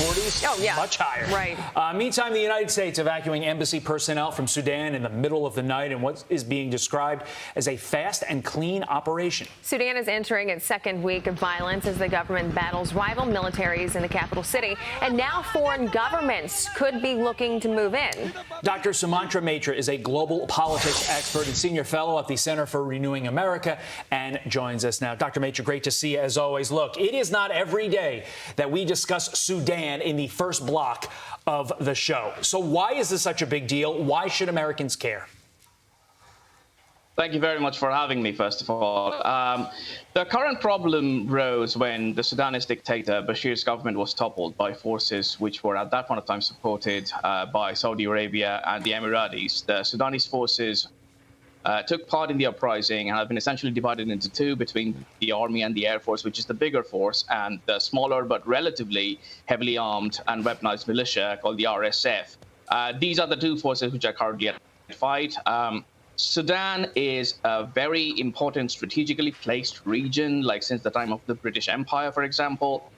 40s? Oh, yeah. Much higher. Right. Meantime, the United States evacuating embassy personnel from Sudan in the middle of the night in what is being described as a fast and clean operation. Sudan is entering its second week of violence as the government battles rival militaries in the capital city. And now foreign governments could be looking to move in. Dr. Sumantra Maitra is a global politics expert and senior fellow at the Center for Renewing America and joins us now. Dr. Maitra, great to see you as always. Look, it is not every day that we discuss Sudan in the first block of the show. So why is this such a big deal? Why should Americans care? Thank you very much for having me, first of all. The current problem rose when the Sudanese dictator Bashir's government was toppled by forces which were at that point of time supported by Saudi Arabia and the Emiratis. The Sudanese forces took part in the uprising and have been essentially divided into two between the army and the air force, which is the bigger force, and the smaller but relatively heavily armed and weaponized militia called the RSF. These are the two forces which are currently at fight. Sudan is a very important strategically placed region, like since the time of the British Empire, for example.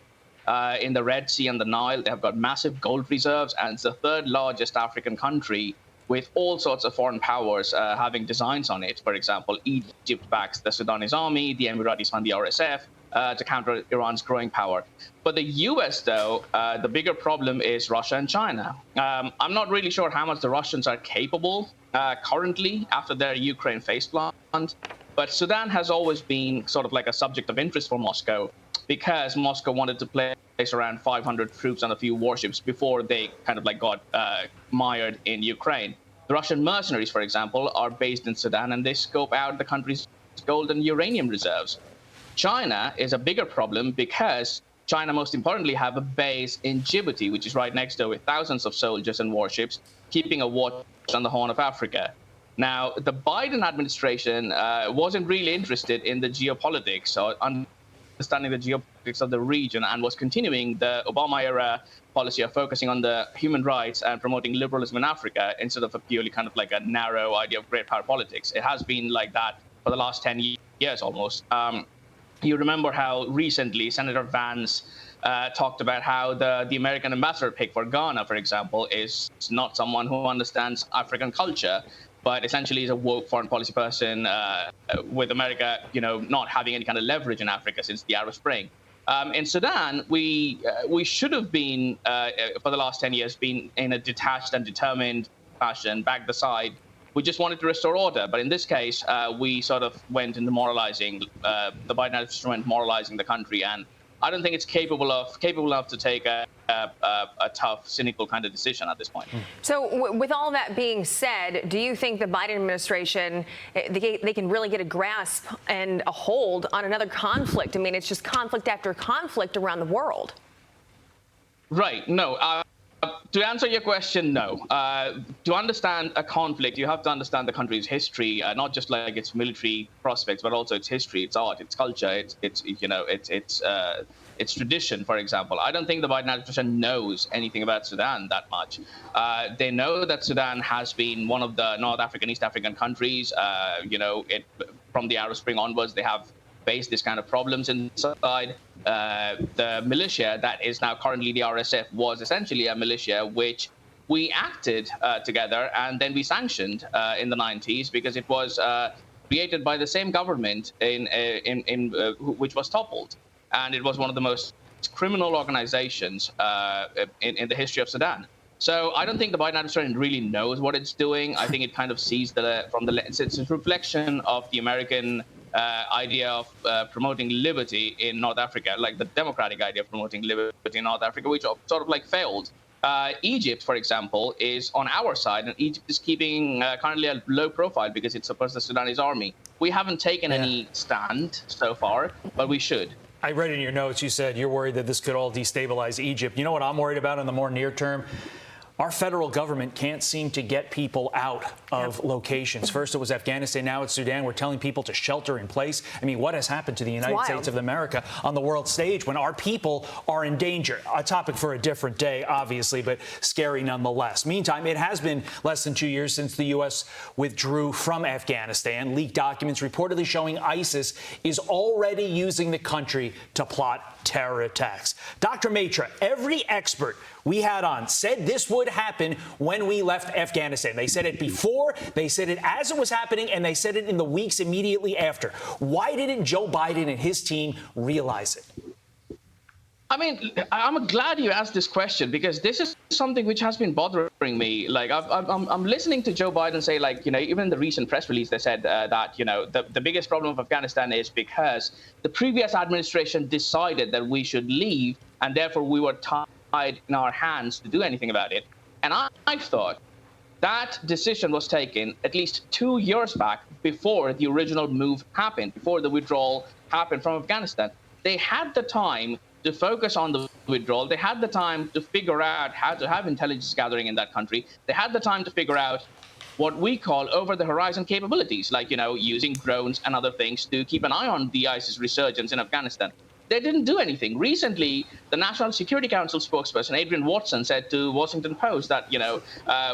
In the Red Sea and the Nile, they have got massive gold reserves, and it's the third largest African country with all sorts of foreign powers having designs on it. For example, Egypt backs the Sudanese army, the Emiratis fund the RSF to counter Iran's growing power. But the U.S., though, the bigger problem is Russia and China. I'm not really sure how much the Russians are capable currently after their Ukraine faceplant, but Sudan has always been sort of like a subject of interest for Moscow because Moscow wanted to place around 500 troops and a few warships before they kind of like got mired in Ukraine. The Russian mercenaries, for example, are based in Sudan, and they scope out the country's gold and uranium reserves. China is a bigger problem because China, most importantly, have a base in Djibouti, which is right next door with thousands of soldiers and warships, keeping a watch on the Horn of Africa. Now, the Biden administration wasn't really interested in the geopolitics or understanding the geopolitics of the region and was continuing the Obama-era policy of focusing on the human rights and promoting liberalism in Africa instead of a purely kind of like a narrow idea of great power politics. It has been like that for the last 10 years almost. You remember how recently Senator Vance talked about how the American ambassador pick for Ghana, for example, is not someone who understands African culture, but essentially is a woke foreign policy person with America, not having any kind of leverage in Africa since the Arab Spring. In Sudan, we should have been, for the last 10 years, been in a detached and determined fashion, back the side. We just wanted to restore order. But in this case, we sort of went into moralizing, the Biden administration went moralizing the country. And I don't think it's capable enough to take a tough, cynical kind of decision at this point. So with all that being said, do you think the Biden administration, they can really get a grasp and a hold on another conflict? I mean, it's just conflict after conflict around the world. Right. No. To answer your question, no. To understand a conflict, you have to understand the country's history, not just like its military prospects, but also its history, its art, its culture, its tradition, for example. I don't think the Biden administration knows anything about Sudan that much. They know that Sudan has been one of the North African, East African countries. From the Arab Spring onwards, they have faced this kind of problems inside. The militia that is now currently the RSF was essentially a militia which we acted together and then we sanctioned in the 90s because it was created by the same government which was toppled. And it was one of the most criminal organizations in the history of Sudan. So I don't think the Biden administration really knows what it's doing. I think it kind of sees it's a reflection of the American idea of promoting liberty in North Africa, like the democratic idea of promoting liberty in North Africa, which sort of like failed. Egypt, for example, is on our side, and Egypt is keeping currently a low profile because it supports the Sudanese army. We haven't taken any stand so far, but we should. I read in your notes, you said you're worried that this could all destabilize Egypt. You know what I'm worried about in the more near term? Our federal government can't seem to get people out of locations. First it was Afghanistan, now it's Sudan. We're telling people to shelter in place. I mean, what has happened to the United States of America on the world stage when our people are in danger? A topic for a different day, obviously, but scary nonetheless. Meantime, it has been less than 2 years since the U.S. withdrew from Afghanistan. Leaked documents reportedly showing ISIS is already using the country to plot terror attacks. Dr. Maitra, every expert we had on said this would happen when we left Afghanistan. They said it before, they said it as it was happening, and they said it in the weeks immediately after. Why didn't Joe Biden and his team realize it? I mean, I'm glad you asked this question, because this is something which has been bothering me. Like, I'm listening to Joe Biden say, like, even in the recent press release, they said that, the biggest problem of Afghanistan is because the previous administration decided that we should leave, and therefore we were tied in our hands to do anything about it. And I thought that decision was taken at least 2 years back, before the original move happened, before the withdrawal happened from Afghanistan. They had the time to focus on the withdrawal. They had the time to figure out how to have intelligence gathering in that country. They had the time to figure out what we call over-the-horizon capabilities, like, using drones and other things to keep an eye on the ISIS resurgence in Afghanistan. They didn't do anything. Recently, the National Security Council spokesperson, Adrian Watson, said to Washington Post that,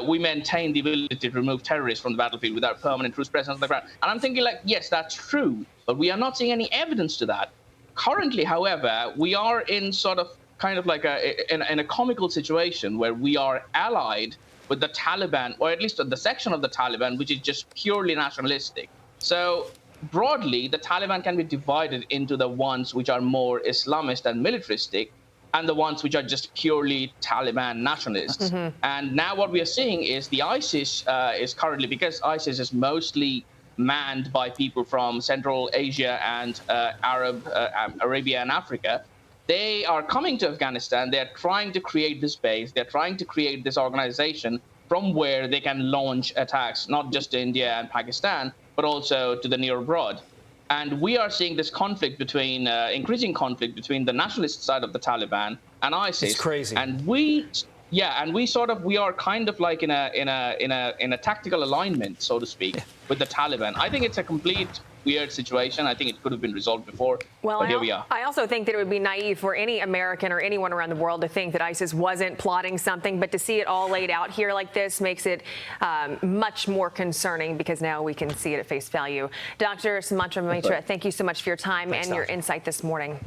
we maintain the ability to remove terrorists from the battlefield without permanent troops presence on the ground. And I'm thinking, like, yes, that's true, but we are not seeing any evidence to that. Currently, however, we are in sort of kind of like in a comical situation where we are allied with the Taliban, or at least the section of the Taliban which is just purely nationalistic. So broadly, the Taliban can be divided into the ones which are more Islamist and militaristic, and the ones which are just purely Taliban nationalists. Mm-hmm. And now what we are seeing is the ISIS is currently, because ISIS is mostly manned by people from Central Asia and Arabia and Africa, they are coming to Afghanistan. They're trying to create this base. They're trying to create this organization from where they can launch attacks, not just to India and Pakistan, but also to the near abroad. And we are seeing this conflict between, increasing conflict between the nationalist side of the Taliban and ISIS. It's crazy. And we are kind of like in a tactical alignment, so to speak, with the Taliban. I think it's a complete weird situation. I think it could have been resolved before, but here we are. I also think that it would be naive for any American or anyone around the world to think that ISIS wasn't plotting something, but to see it all laid out here like this makes it much more concerning, because now we can see it at face value. Dr. Sumantra Maitra, thank you so much for your time and your insight this morning.